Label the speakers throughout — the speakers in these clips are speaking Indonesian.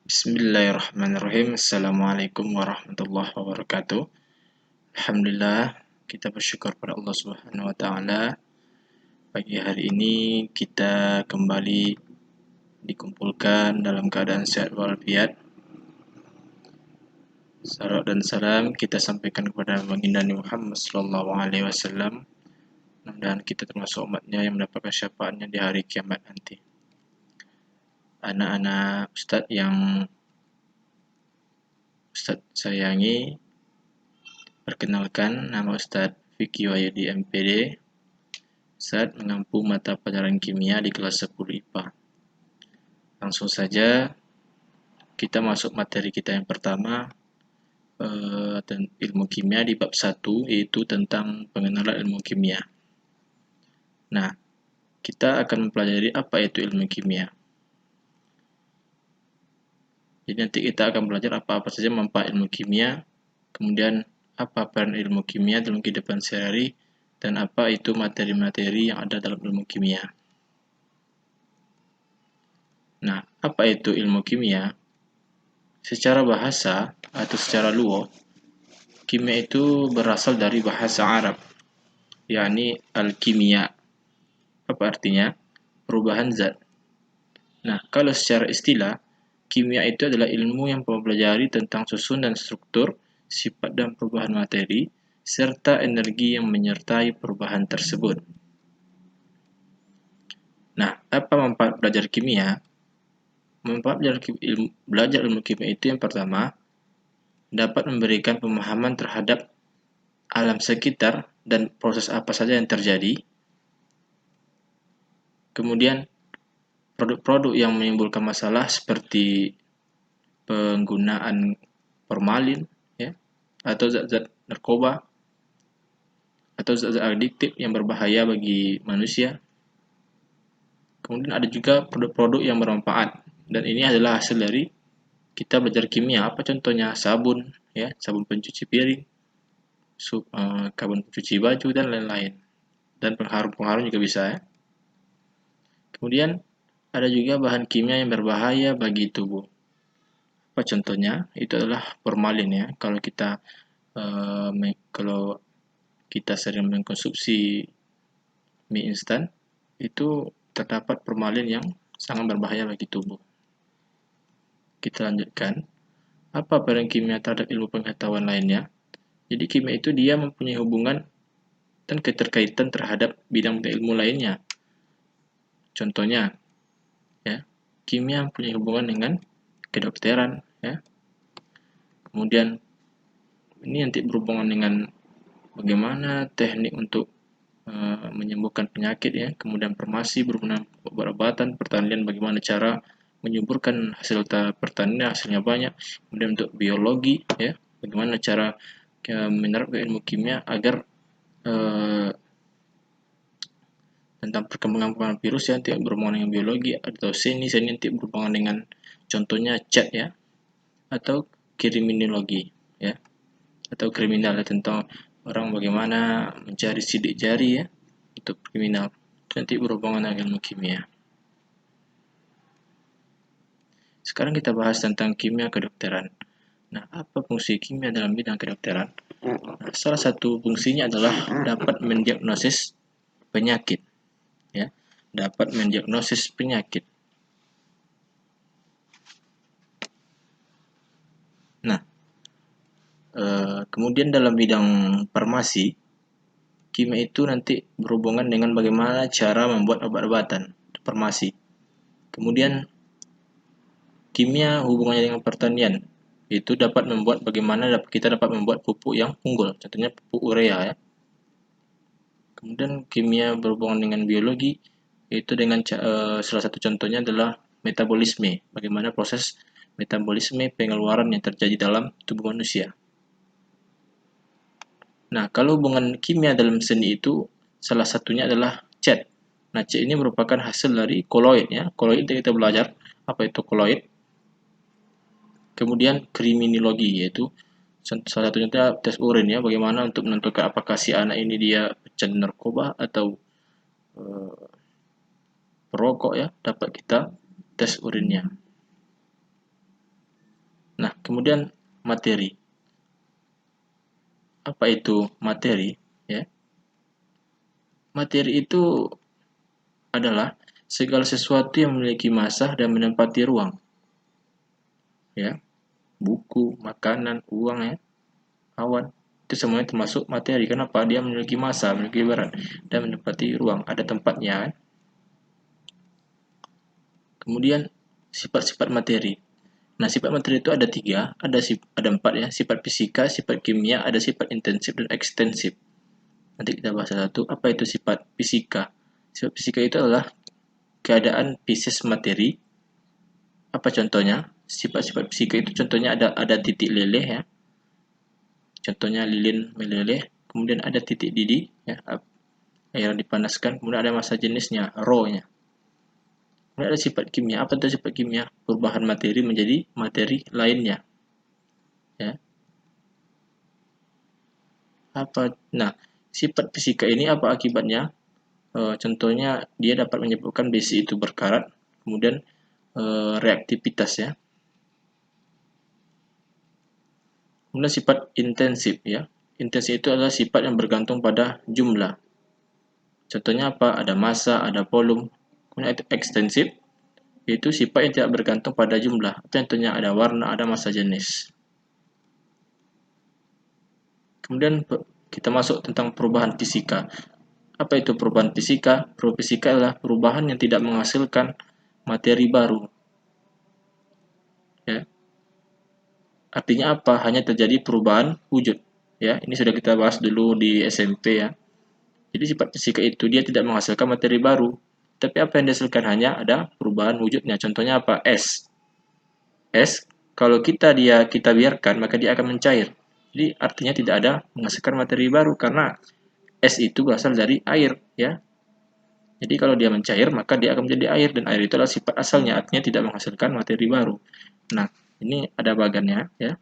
Speaker 1: Bismillahirrahmanirrahim. Assalamualaikum warahmatullahi wabarakatuh. Alhamdulillah, kita bersyukur pada Allah Subhanahu wa taala. Pagi hari ini kita kembali dikumpulkan dalam keadaan sehat walafiat. Salawat dan salam kita sampaikan kepada baginda Muhammad sallallahu alaihi wasallam. Mudah-mudahan kita termasuk umatnya yang mendapatkan syafaatnya di hari kiamat nanti. Anak-anak Ustadz yang Ustadz sayangi, perkenalkan, nama Ustadz Fikri Wahyudi MPD. Ustadz mengampu mata pelajaran kimia di kelas 10 IPA. Langsung saja kita masuk materi kita yang pertama, ilmu kimia di bab 1, yaitu tentang pengenalan ilmu kimia. Nah, kita akan mempelajari apa itu ilmu kimia. Jadi nanti kita akan belajar apa-apa saja manfaat ilmu kimia, kemudian apa peran ilmu kimia dalam kehidupan sehari-hari, dan apa itu materi-materi yang ada dalam ilmu kimia. Nah, apa itu ilmu kimia? Secara bahasa atau secara lughah, kimia itu berasal dari bahasa Arab, yakni al-kimia. Apa artinya? Perubahan zat. Nah, kalau secara istilah, kimia itu adalah ilmu yang mempelajari tentang susunan struktur, sifat dan perubahan materi, serta energi yang menyertai perubahan tersebut. Nah, apa manfaat belajar kimia? Manfaat belajar ilmu kimia itu yang pertama, dapat memberikan pemahaman terhadap alam sekitar dan proses apa saja yang terjadi. Kemudian, produk-produk yang menimbulkan masalah seperti penggunaan formalin, ya, atau zat-zat narkoba, atau zat-zat adiktif yang berbahaya bagi manusia. Kemudian ada juga produk-produk yang bermanfaat, dan ini adalah hasil dari kita belajar kimia. Apa contohnya? Sabun, ya, sabun pencuci piring, sabun pencuci baju, dan lain-lain. Dan pengharum-pengharum juga bisa, ya. Kemudian ada juga bahan kimia yang berbahaya bagi tubuh. Apa contohnya? Itu adalah formalin, ya. Kalau kita sering mengkonsumsi mie instan, itu terdapat formalin yang sangat berbahaya bagi tubuh. Kita lanjutkan. Apa peran kimia terhadap ilmu pengetahuan lainnya? Jadi kimia itu dia mempunyai hubungan dan keterkaitan terhadap bidang ilmu lainnya. Contohnya, ya, kimia mempunyai hubungan dengan kedokteran, ya. Kemudian ini nanti berhubungan dengan bagaimana teknik untuk menyembuhkan penyakit, ya. Kemudian farmasi berhubungan dengan obat-obatan, pertanian bagaimana cara menyuburkan hasil pertanian hasilnya banyak. Kemudian untuk biologi, ya, bagaimana cara menerapkan ilmu kimia agar tentang perkembangan virus yang tidak berhubungan dengan biologi, atau seni nanti berhubungan dengan contohnya cat, ya, atau kriminologi, ya, atau kriminal, ya, tentang orang bagaimana mencari sidik jari, ya, untuk kriminal, nanti berhubungan dengan ilmu kimia. Sekarang kita bahas tentang kimia kedokteran. Nah, apa fungsi kimia dalam bidang kedokteran? Nah, salah satu fungsinya adalah dapat mendiagnosis penyakit, ya, dapat mendiagnosis penyakit. Nah, kemudian dalam bidang farmasi, kimia itu nanti berhubungan dengan bagaimana cara membuat obat-obatan farmasi. Kemudian kimia hubungannya dengan pertanian, itu dapat membuat bagaimana kita dapat membuat pupuk yang unggul, contohnya pupuk urea, ya. Kemudian kimia berhubungan dengan biologi, yaitu dengan salah satu contohnya adalah metabolisme, bagaimana proses metabolisme pengeluaran yang terjadi dalam tubuh manusia. Nah, kalau hubungan kimia dalam seni itu salah satunya adalah cat. Nah, cat ini merupakan hasil dari koloid, ya. Koloid kita belajar apa itu koloid. Kemudian kriminologi, yaitu salah satunya tes urin, ya, bagaimana untuk menentukan apakah si anak ini dia pecandu narkoba atau perokok, ya, dapat kita tes urinnya. Nah, kemudian materi. Apa itu materi? Ya, materi itu adalah segala sesuatu yang memiliki massa dan menempati ruang. Ya, buku, makanan, uang, ya, awan. Itu semuanya termasuk materi. Kenapa? Dia memiliki massa, memiliki berat, dan menempati ruang. Ada tempatnya. Kemudian sifat-sifat materi. Nah, sifat materi itu ada tiga, ada empat ya, sifat fisika, sifat kimia, ada sifat intensif dan ekstensif. Nanti kita bahas satu. Apa itu sifat fisika? Sifat fisika itu adalah keadaan fisis materi. Apa contohnya? Sifat-sifat fisika itu contohnya ada titik leleh ya. Contohnya lilin meleleh, kemudian ada titik didih ya, air dipanaskan, kemudian ada massa jenisnya, rho-nya. Kemudian ada sifat kimia. Apa itu sifat kimia? Perubahan materi menjadi materi lainnya. Ya. Nah, sifat fisika ini apa akibatnya? Contohnya dia dapat menyebabkan besi itu berkarat, kemudian reaktivitas ya. Kemudian sifat intensif ya. Intensif itu adalah sifat yang bergantung pada jumlah. Contohnya apa? Ada massa, ada volume. Kemudian ekstensif yaitu sifat yang tidak bergantung pada jumlah. Contohnya ada warna, ada massa jenis. Kemudian kita masuk tentang perubahan fisika. Apa itu perubahan fisika? Perubahan fisika adalah perubahan yang tidak menghasilkan materi baru. Ya. Artinya apa? Hanya terjadi perubahan wujud. Ya, ini sudah kita bahas dulu di SMP ya. Jadi sifat fisika itu dia tidak menghasilkan materi baru, tapi apa yang dihasilkan hanya ada perubahan wujudnya. Contohnya apa? Es. Es kalau kita biarkan maka dia akan mencair. Jadi artinya tidak ada menghasilkan materi baru karena es itu berasal dari air ya. Jadi kalau dia mencair maka dia akan menjadi air dan air itu adalah sifat asalnya, artinya tidak menghasilkan materi baru. Nah, ini ada bagannya ya.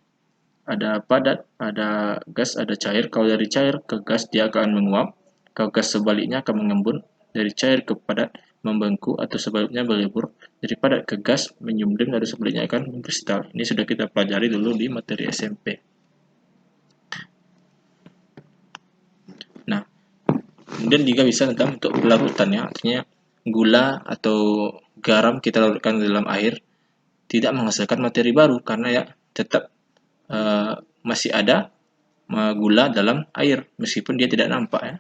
Speaker 1: Ada padat, ada gas, ada cair. Kalau dari cair ke gas dia akan menguap. Kalau gas sebaliknya akan mengembun. Dari cair ke padat membengkak atau sebaliknya melebur. Dari padat ke gas menyumblim dan sebaliknya akan mengkristal. Ini sudah kita pelajari dulu di materi SMP. Nah, kemudian juga bisa tentang untuk pelarutan ya. Artinya gula atau garam kita larutkan dalam air tidak menghasilkan materi baru karena ya tetap masih ada gula dalam air meskipun dia tidak nampak ya.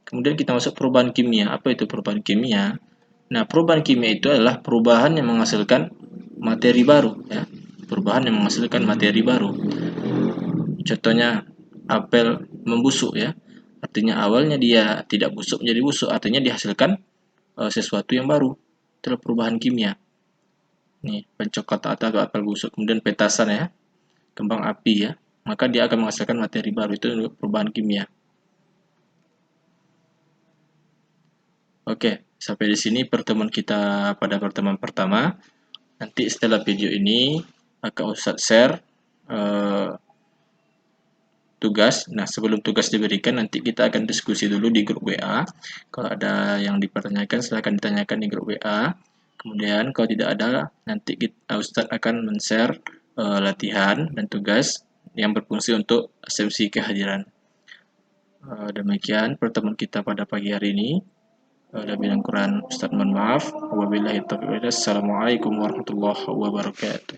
Speaker 1: Kemudian kita masuk perubahan kimia. Apa itu perubahan kimia? Nah, perubahan kimia itu adalah perubahan yang menghasilkan materi baru ya. Perubahan yang menghasilkan materi baru. Contohnya apel membusuk ya. Artinya awalnya dia tidak busuk menjadi busuk, artinya dihasilkan sesuatu yang baru. Itulah perubahan kimia. Nih, pencoklat atau apel busuk, kemudian petasan ya. Kembang api ya. Maka dia akan menghasilkan materi baru, itu perubahan kimia. Oke, sampai di sini pertemuan kita pada pertemuan pertama. Nanti setelah video ini akan Ustadz share tugas. Nah, sebelum tugas diberikan nanti kita akan diskusi dulu di grup WA. Kalau ada yang dipertanyakan silahkan ditanyakan di grup WA. Kemudian kalau tidak ada nanti Ustadz akan men-share latihan dan tugas yang berfungsi untuk asumsi kehadiran. Demikian pertemuan kita pada pagi hari ini. Lebih dan kurang Ustaz mohon maaf. Wabillahi taufiq. Assalamualaikum warahmatullahi wabarakatuh.